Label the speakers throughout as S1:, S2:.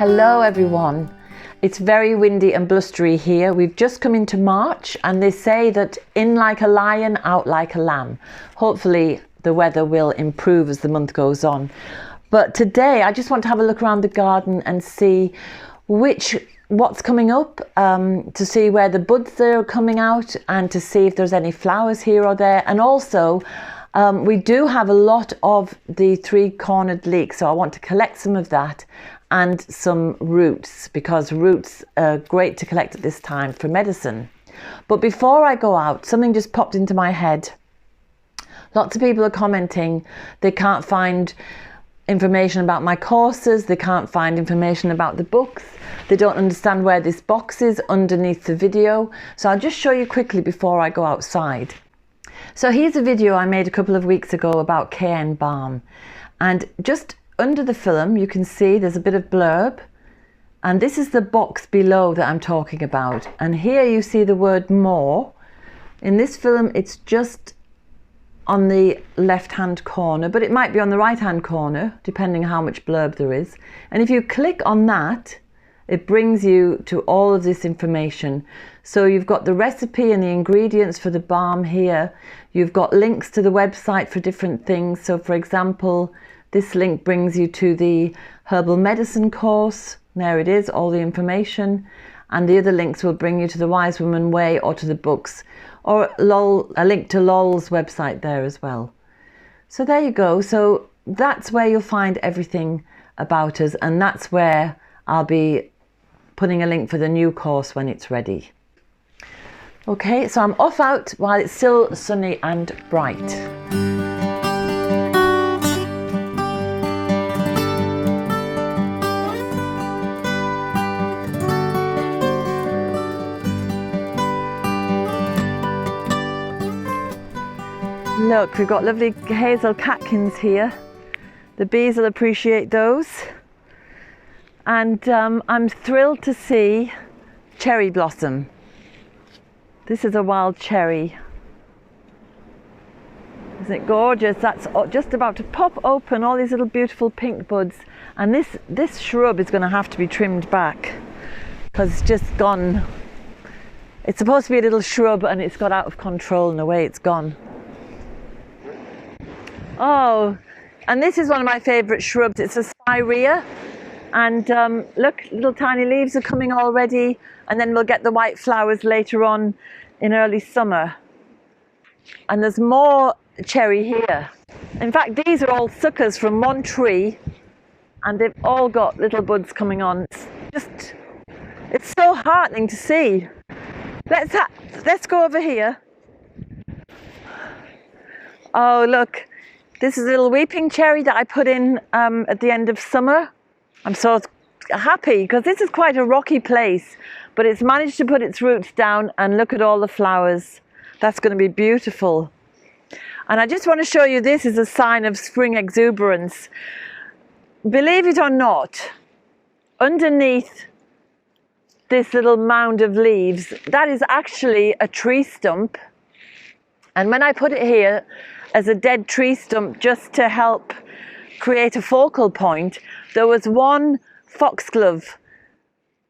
S1: Hello everyone. It's very windy and blustery here. We've just come into March and they say that in like a lion, out like a lamb. Hopefully the weather will improve as the month goes on. But today I just want to have a look around the garden and see what's coming up, to see where the buds are coming out and to see if there's any flowers here or there. And also we do have a lot of the three-cornered leeks, so I want to collect some of that and some roots, because roots are great to collect at this time for medicine. But before I go out, something just popped into my head. Lots of people are commenting they can't find information about my courses, they can't find information about the books, they don't understand where this box is underneath the video. So I'll just show you quickly before I go outside. So here's a video I made a couple of weeks ago about cayenne balm, and just under the film you can see there's a bit of blurb, and this is the box below that I'm talking about, and here you see the word more. In this film it's just on the left hand corner, but it might be on the right hand corner depending how much blurb there is, and if you click on that it brings you to all of this information. So you've got the recipe and the ingredients for the balm here. You've got links to the website for different things. So for example, this link brings you to the herbal medicine course. There it is, all the information. And the other links will bring you to the Wise Woman Way or to the books, or a link to Lol's website there as well. So there you go. So that's where you'll find everything about us, and that's where I'll be putting a link for the new course when it's ready. Okay, so I'm off out while it's still sunny and bright. Look, we've got lovely hazel catkins here. The bees will appreciate those. And I'm thrilled to see cherry blossom. This is a wild cherry. Isn't it gorgeous? That's just about to pop open, all these little beautiful pink buds. And this shrub is going to have to be trimmed back because it's just gone. It's supposed to be a little shrub and it's got out of control and away it's gone. Oh, and this is one of my favourite shrubs. It's a spirea. And look, little tiny leaves are coming already, and then we'll get the white flowers later on in early summer. And there's more cherry here. In fact, these are all suckers from one tree, and they've all got little buds coming on. It's so heartening to see. Let's go over here. Oh, look, this is a little weeping cherry that I put in at the end of summer. I'm so happy because this is quite a rocky place, but it's managed to put its roots down, and look at all the flowers. That's going to be beautiful. And I just want to show you, this is a sign of spring exuberance. Believe it or not, underneath this little mound of leaves, that is actually a tree stump. And when I put it here as a dead tree stump just to help create a focal point, there was one foxglove,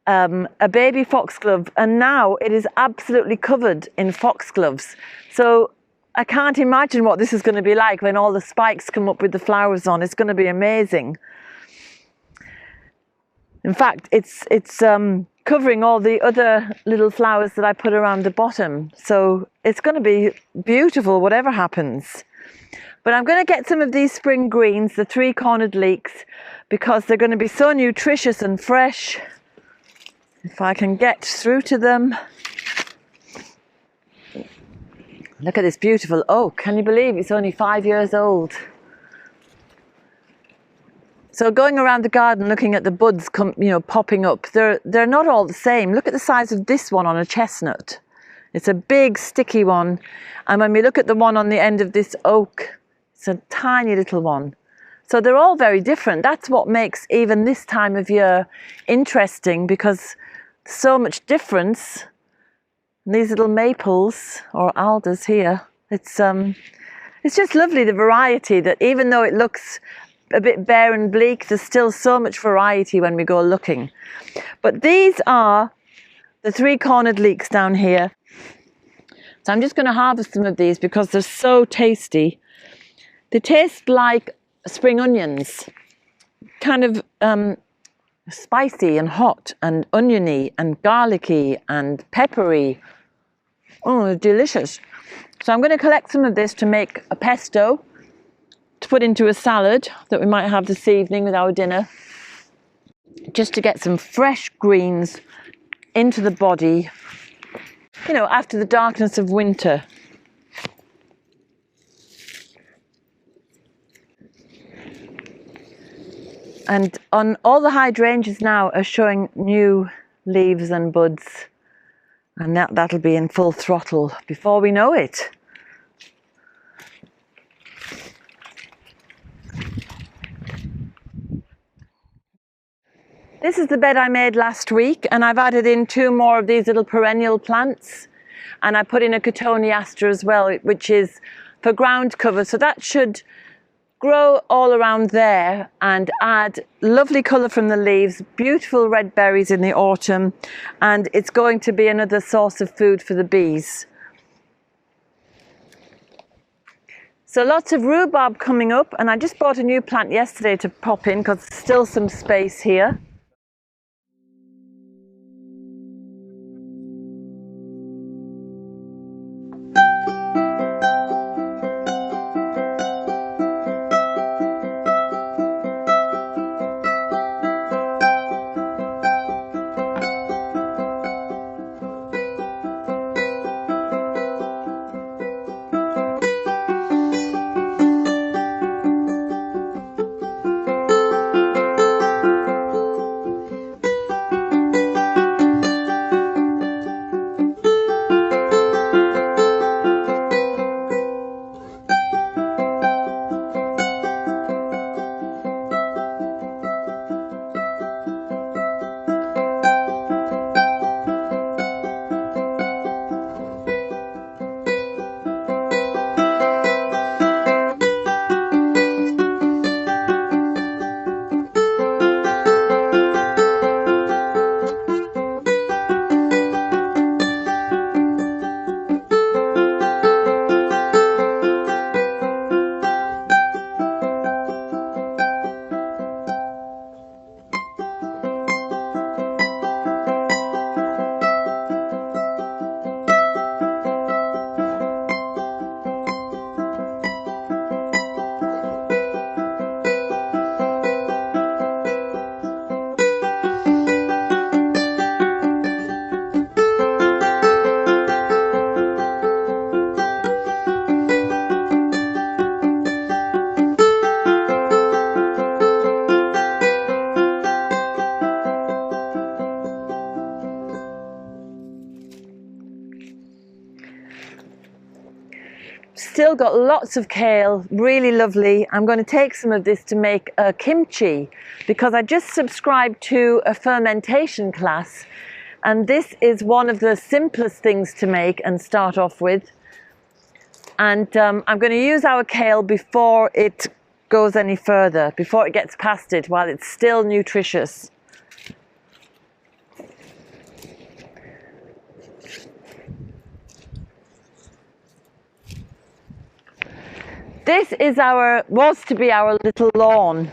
S1: a baby foxglove, and now it is absolutely covered in foxgloves. So I can't imagine what this is going to be like when all the spikes come up with the flowers on. It's going to be amazing. In fact, it's covering all the other little flowers that I put around the bottom. So it's going to be beautiful whatever happens. But I'm going to get some of these spring greens, the three-cornered leeks, because they're going to be so nutritious and fresh. If I can get through to them. Look at this beautiful oak. Can you believe it's only 5 years old? So going around the garden looking at the buds popping up, they're not all the same. Look at the size of this one on a chestnut. It's a big sticky one. And when we look at the one on the end of this oak, it's a tiny little one. So they're all very different. That's what makes even this time of year interesting, because so much difference. And these little maples or alders here, it's just lovely, the variety, that even though it looks a bit bare and bleak. There's still so much variety when we go looking. But these are the 3-cornered leeks down here. So I'm just going to harvest some of these because they're so tasty. They taste like spring onions, kind of spicy and hot and oniony and garlicky and peppery. Oh, delicious. So I'm going to collect some of this to make a pesto to put into a salad that we might have this evening with our dinner, just to get some fresh greens into the body, you know, after the darkness of winter. And on all the hydrangeas now are showing new leaves and buds, and that'll be in full throttle before we know it. This is the bed I made last week, and I've added in 2 more of these little perennial plants, and I put in a cotoneaster as well, which is for ground cover, so that should grow all around there and add lovely colour from the leaves, beautiful red berries in the autumn, and it's going to be another source of food for the bees. So lots of rhubarb coming up, and I just bought a new plant yesterday to pop in because there's still some space here. Still got lots of kale, really lovely. I'm going to take some of this to make a kimchi because I just subscribed to a fermentation class, and this is one of the simplest things to make and start off with. And I'm going to use our kale before it goes any further, before it gets past it, while it's still nutritious. This is was to be our little lawn,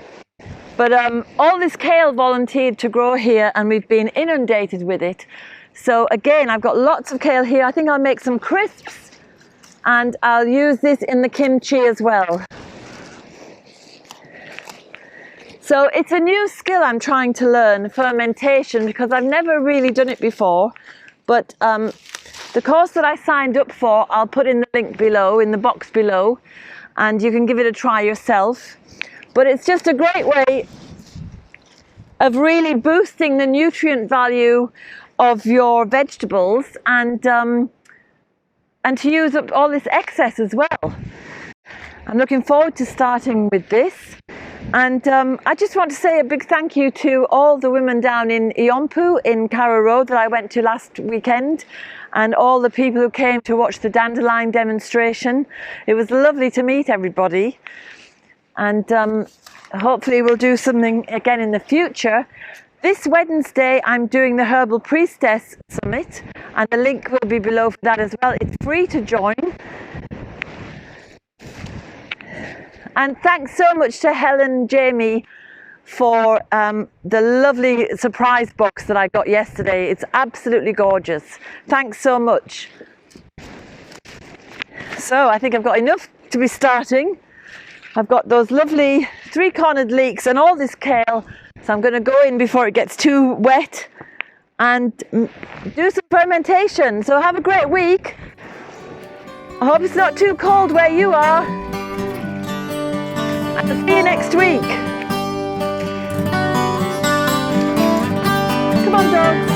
S1: but all this kale volunteered to grow here and we've been inundated with it. So again, I've got lots of kale here. I think I'll make some crisps and I'll use this in the kimchi as well. So it's a new skill I'm trying to learn, fermentation, because I've never really done it before. But the course that I signed up for, I'll put in the link below, in the box below, and you can give it a try yourself. But it's just a great way of really boosting the nutrient value of your vegetables and to use up all this excess as well. I'm looking forward to starting with this. And I just want to say a big thank you to all the women down in Iompu in Carrow Road that I went to last weekend, and all the people who came to watch the dandelion demonstration. It was lovely to meet everybody. and hopefully we'll do something again in the future. This Wednesday I'm doing the Herbal Priestess Summit, and the link will be below for that as well. It's free to join. And thanks so much to Helen and Jamie for the lovely surprise box that I got yesterday. It's absolutely gorgeous. Thanks so much. So I think I've got enough to be starting. I've got those lovely 3-cornered leeks and all this kale, so I'm going to go in before it gets too wet and do some fermentation. So have a great week. I hope it's not too cold where you are. And I'll see you next week. Come on, dogs.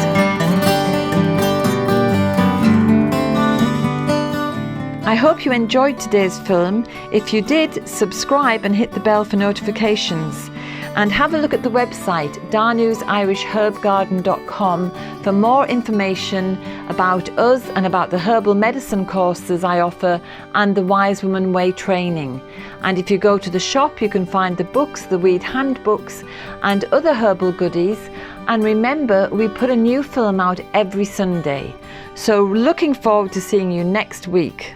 S1: I hope you enjoyed today's film. If you did, subscribe and hit the bell for notifications. And have a look at the website danusirishherbgarden.com for more information about us and about the herbal medicine courses I offer and the Wise Woman Way training. And if you go to the shop, you can find the books, the weed handbooks and other herbal goodies. And remember, we put a new film out every Sunday. So looking forward to seeing you next week.